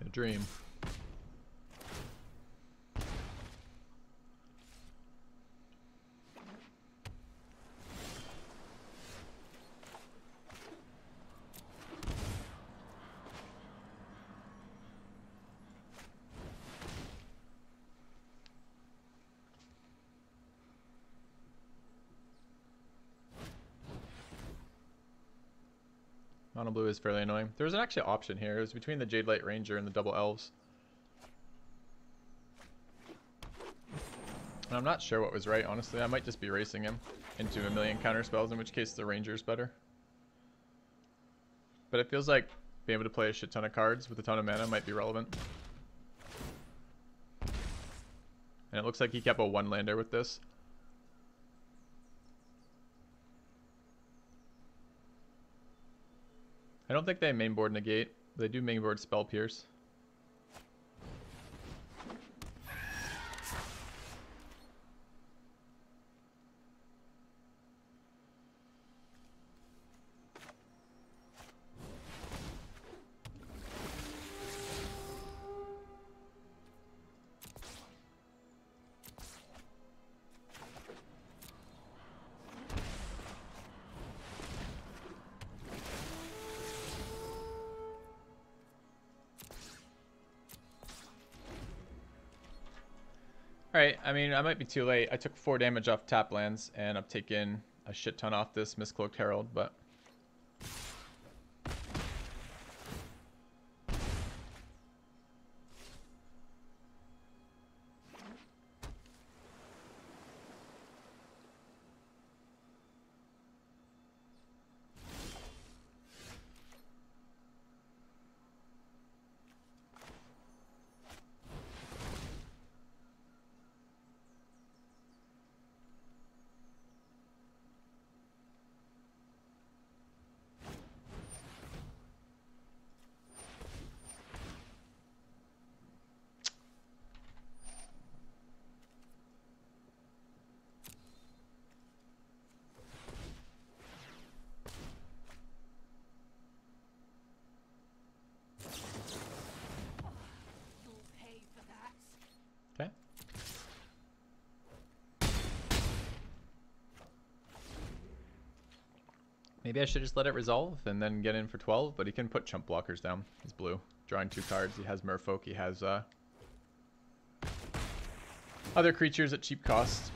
A dream. Mono blue is fairly annoying. There was an actually option here. It was between the Jade Light Ranger and the double Elves. And I'm not sure what was right, honestly. I might just be racing him into a million counter spells, in which case the Ranger's better. But it feels like being able to play a shit ton of cards with a ton of mana might be relevant. And it looks like he kept a one-lander with this. I don't think they mainboard Negate. They do mainboard Spell Pierce. Alright, I mean, I might be too late. I took 4 damage off tap lands, and I've taken a shit ton off this Mistcloaked Herald, but... Okay. Maybe I should just let it resolve and then get in for 12, but he can put chump blockers down. He's blue. Drawing 2 cards. He has Merfolk. He has other creatures at cheap cost.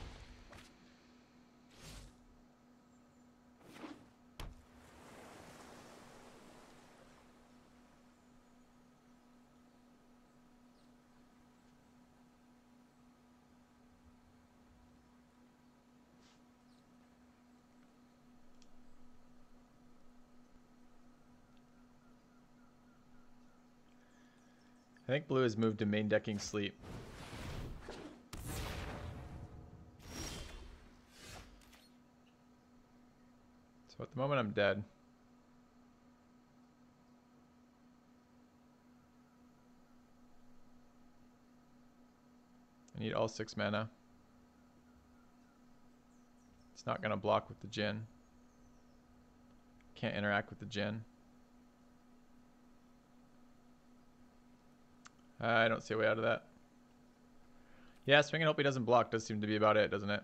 I think blue has moved to main decking sleep. So at the moment I'm dead. I need all 6 mana. It's not gonna block with the Djinn. Can't interact with the Djinn. I don't see a way out of that. Yeah, swing and hope he doesn't block does seem to be about it, doesn't it?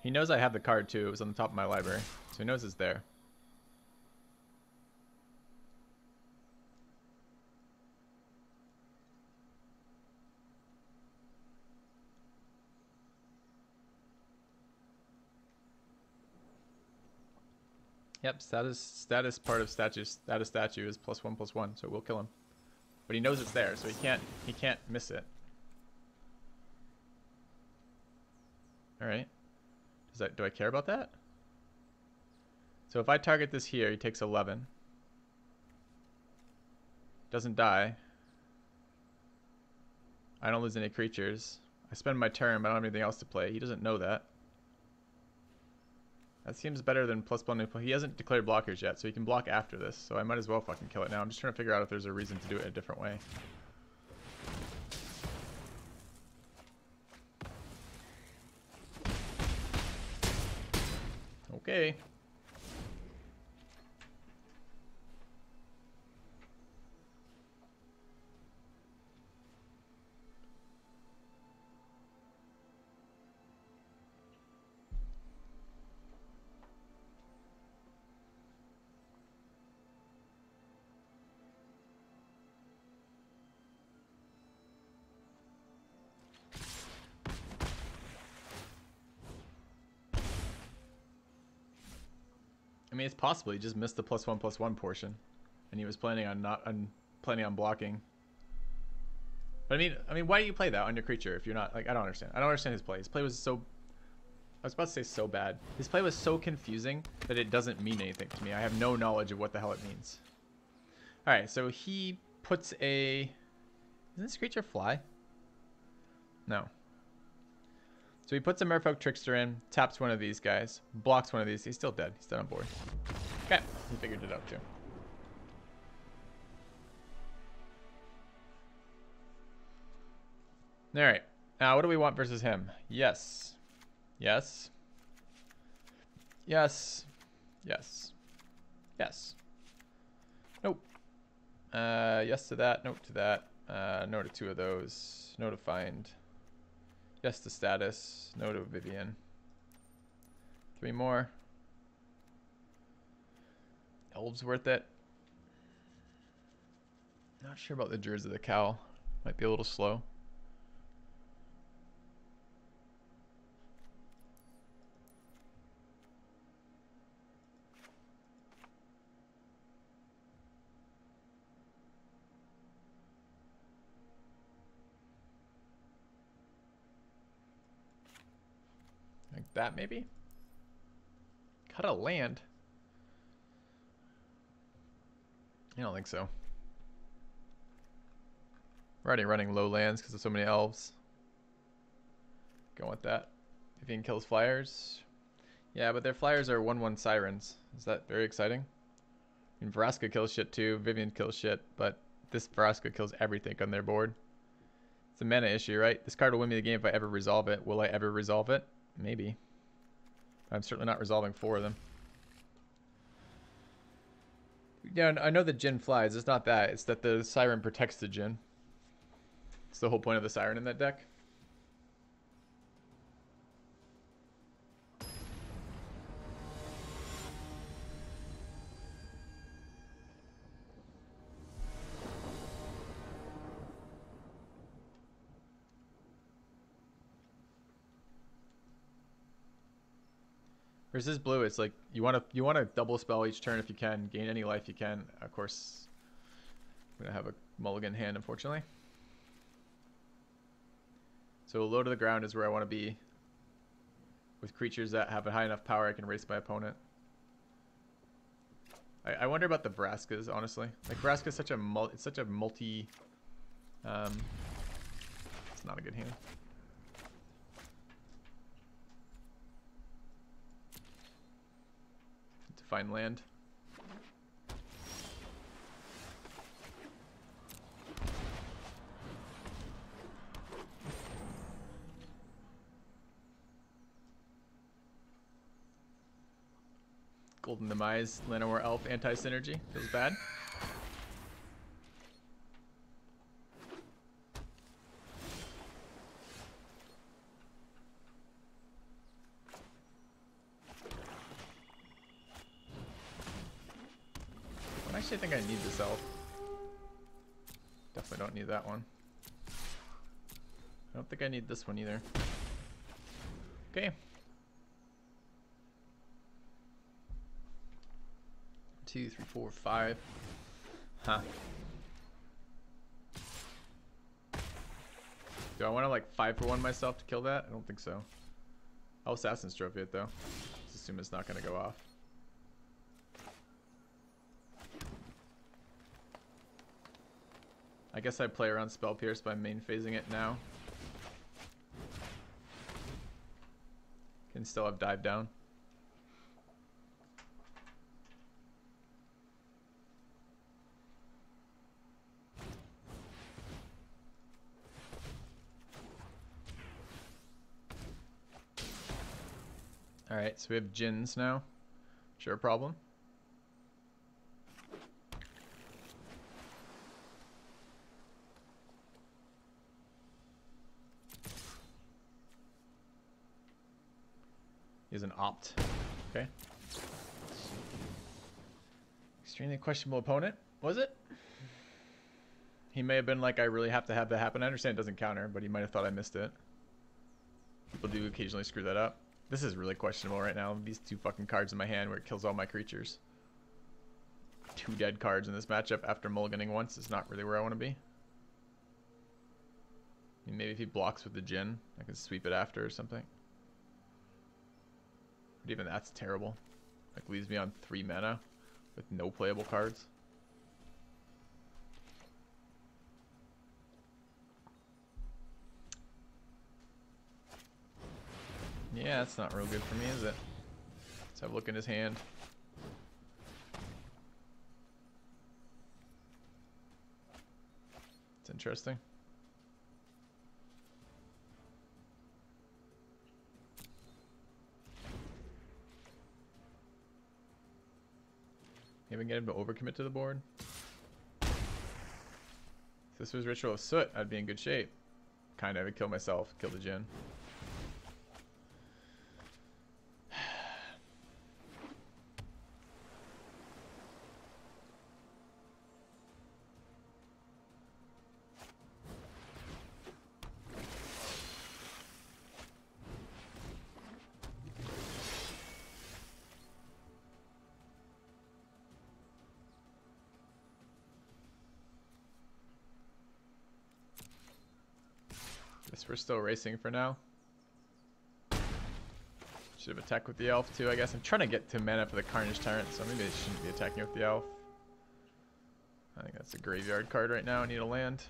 He knows I have the card too. It was on the top of my library. So he knows it's there. Yep, status part of status statue is +1/+1, so we'll kill him. But he knows it's there, so he can't miss it. Alright. Do I care about that? So if I target this here, he takes 11. Doesn't die. I don't lose any creatures. I spend my turn, but I don't have anything else to play. He doesn't know that. That seems better than +1. He hasn't declared blockers yet, so he can block after this. So I might as well fucking kill it now. I'm just trying to figure out if there's a reason to do it a different way. Okay. I mean, it's possible he just missed the +1/+1 portion, and he was planning on blocking. But I mean, why do you play that on your creature if you're not like? I don't understand. I don't understand his play. His play was so. I was about to say so bad. His play was so confusing that it doesn't mean anything to me. I have no knowledge of what the hell it means. All right, so he puts a. Does this creature fly? No. So he puts a Merfolk Trickster in, taps one of these guys, blocks one of these. He's still dead. He's dead on board. Okay, he figured it out too. All right, now what do we want versus him? Yes. Yes. Yes. Yes. Yes. Nope. Yes to that. Nope to that. No to 2 of those. No to find. Yes to status. No to Vivian. 3 more. Elves worth it. Not sure about the Jurors of the Cowl. Might be a little slow. Like that, maybe? Cut a land? I don't think so. We're already running low lands because of so many elves. Go with that. Vivian kills flyers. Yeah, but their flyers are 1/1 sirens. Is that very exciting? I mean, Vraska kills shit too. Vivian kills shit, but this Vraska kills everything on their board. It's a mana issue, right? This card will win me the game if I ever resolve it. Will I ever resolve it? Maybe. I'm certainly not resolving 4 of them. Yeah, I know the Djinn flies. It's not that. It's that the Siren protects the Djinn. It's the whole point of the Siren in that deck. Versus blue, it's like you want to double spell each turn if you can, gain any life you can. Of course, I'm gonna have a mulligan hand, unfortunately. So low to the ground is where I want to be. With creatures that have a high enough power, I can race my opponent. I wonder about the Vraskas, honestly. Like Vraska's such a multi. It's not a good hand. Find land. Golden Demise, Llanowar Elf, anti-synergy. Feels bad. I think I need this elf. Definitely don't need that one. I don't think I need this one either. Okay. 2, 3, 4, 5. Huh. Do I want to like 5-for-1 myself to kill that? I don't think so. I'll Assassin's Trophy it though. Just assume it's not going to go off. I guess I play around Spell Pierce by main phasing it now. Can still have Dive Down. Alright, so we have Djinns now. Sure problem. He's an opt. Okay. Extremely questionable opponent, was it? He may have been like, I really have to have that happen. I understand it doesn't counter, but he might have thought I missed it. People do occasionally screw that up. This is really questionable right now. These two fucking cards in my hand where it kills all my creatures. 2 dead cards in this matchup after mulliganing once is not really where I want to be. I mean, maybe if he blocks with the Djinn, I can sweep it after or something. But even that's terrible. Like, leaves me on 3 mana with no playable cards. Yeah, that's not real good for me, is it? Let's have a look in his hand. It's interesting. Maybe get him to overcommit to the board. If this was Ritual of Soot, I'd be in good shape. Kind of. I'd kill myself, kill the Djinn. Guess we're still racing for now. Should have attacked with the elf too, I guess. I'm trying to get to mana for the Carnage Tyrant, so maybe I shouldn't be attacking with the elf. I think that's a graveyard card right now. I need a land.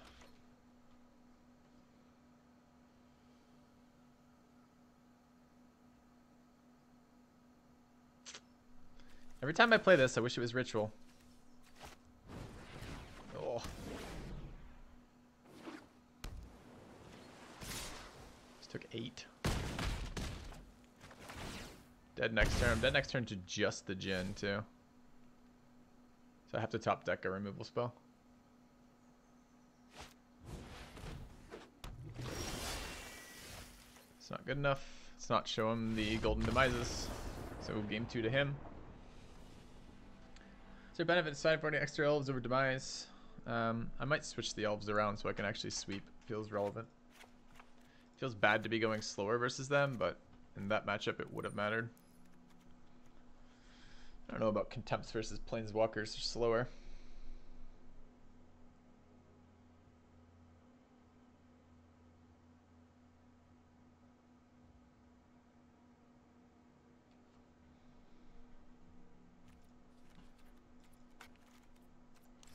Every time I play this, I wish it was Ritual. Oh. This took 8. Dead next turn. I'm dead next turn to just the Djinn, too. So I have to top deck a removal spell. It's not good enough. Let's not show him the Golden Demises. So game 2 to him. Is there benefit to sideboarding extra elves over Demise? I might switch the elves around so I can actually sweep. Feels relevant. Feels bad to be going slower versus them, but in that matchup it would have mattered. I don't know about Contempts versus Planeswalkers. They're slower.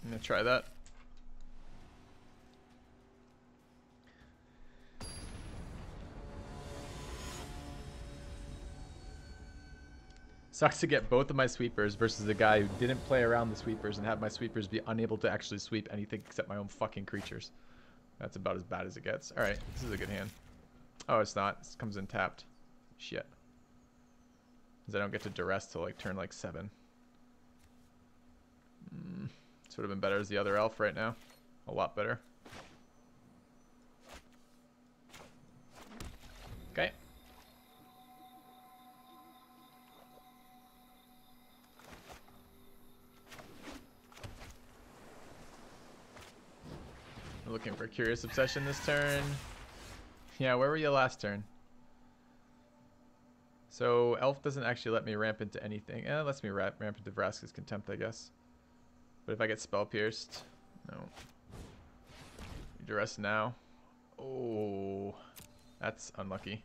I'm gonna try that. Sucks to get both of my sweepers versus a guy who didn't play around the sweepers and have my sweepers be unable to actually sweep anything except my own fucking creatures. That's about as bad as it gets. Alright, this is a good hand. Oh, it's not. This comes in tapped. Shit. Because I don't get to duress till like turn like 7. This would have been better as the other elf right now. A lot better. Okay. I'm looking for Curious Obsession this turn. Yeah, where were you last turn? So elf doesn't actually let me ramp into anything. It lets me ramp into Vraska's Contempt, I guess. But if I get Spell Pierced, no. Duress now. Oh, that's unlucky.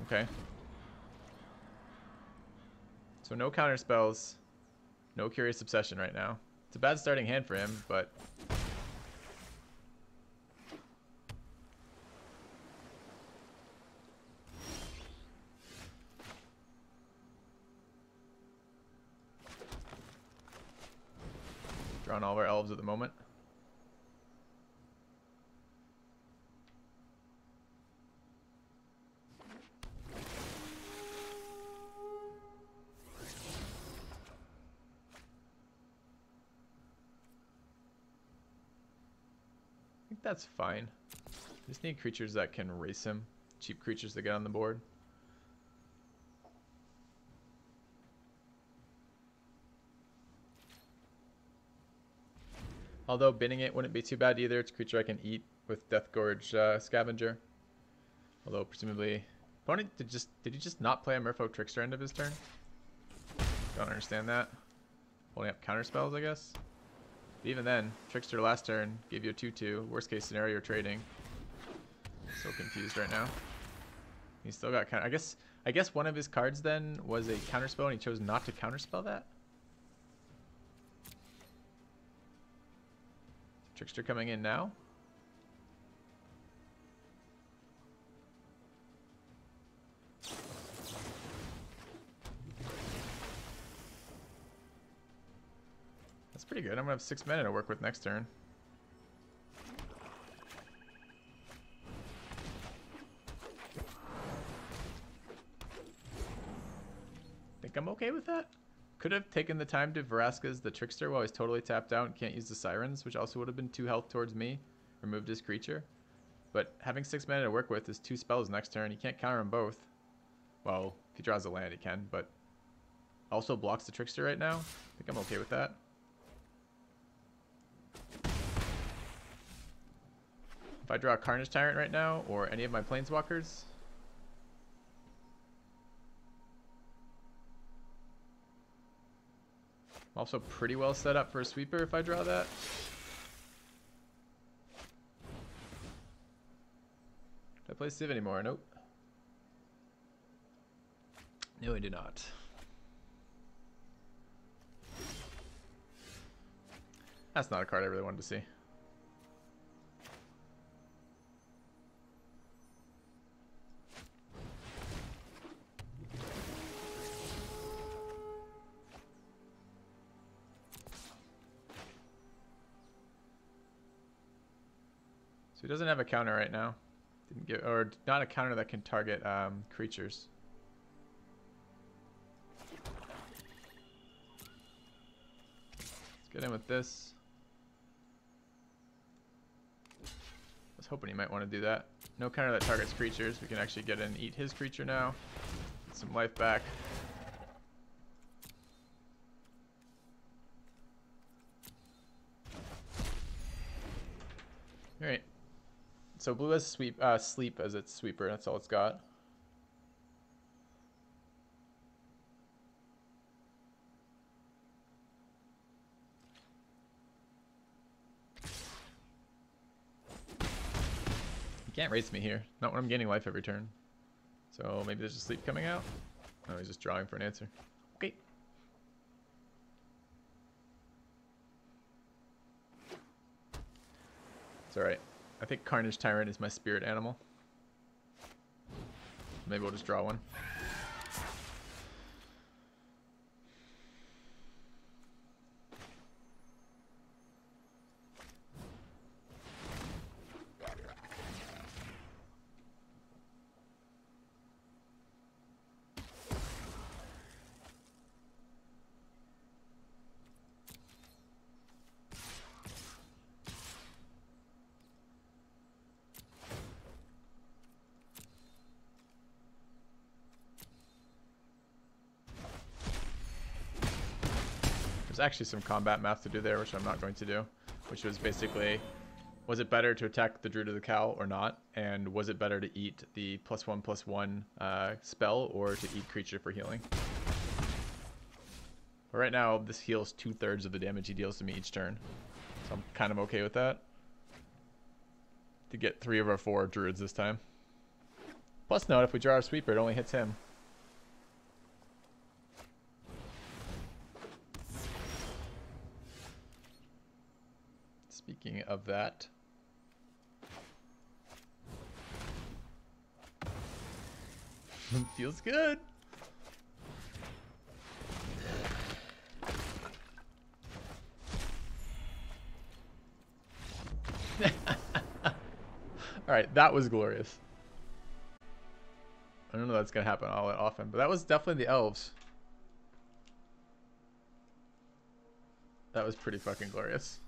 Okay. So no counter spells, no Curious Obsession right now. It's a bad starting hand for him, but drawing all of our elves at the moment. think that's fine. Just need creatures that can race him. Cheap creatures that get on the board. Although binning it wouldn't be too bad either. It's a creature I can eat with Death Gorge Scavenger. Although presumably, opponent did he just not play a Merfolk Trickster end of his turn? Don't understand that. Holding up counter spells, I guess. But even then, Trickster last turn gave you a 2/2. Worst case scenario, you're trading. So confused right now. He's still got counter. I guess one of his cards then was a counter spell, and he chose not to counterspell that. Trickster coming in now. That's pretty good. I'm gonna have 6 mana to work with next turn. Think I'm okay with that. Could have taken the time to Vraska's the Trickster while he's totally tapped out and can't use the Sirens, which also would have been 2 health towards me. Removed his creature. But having 6 mana to work with is 2 spells next turn. He can't counter them both. Well, if he draws a land, he can, but also blocks the Trickster right now. I think I'm okay with that. If I draw a Carnage Tyrant right now, or any of my Planeswalkers, I'm also pretty well set up for a sweeper if I draw that. Do I play Civ anymore? Nope. No, I do not. That's not a card I really wanted to see. So he doesn't have a counter right now. Didn't get, or not a counter that can target creatures. Let's get in with this. I was hoping he might want to do that. No counter that targets creatures. We can actually get in and eat his creature now. Get some life back. Alright. So blue has sleep as its sweeper. That's all it's got. You can't race me here. Not when I'm gaining life every turn. So maybe there's a sleep coming out. Oh, he's just drawing for an answer. Okay. It's alright. I think Carnage Tyrant is my spirit animal. Maybe we'll just draw one. There's actually some combat math to do there, which I'm not going to do, which was basically, was it better to attack the Druid of the Cowl or not? And was it better to eat the +1/+1 spell or to eat creature for healing? But right now, this heals 2/3 of the damage he deals to me each turn. So I'm kind of okay with that. To get 3 of our 4 Druids this time. Plus note, if we draw our sweeper, it only hits him. Speaking of that, feels good. All right, that was glorious. I don't know if that's gonna happen all that often, but that was definitely the Elves. That was pretty fucking glorious.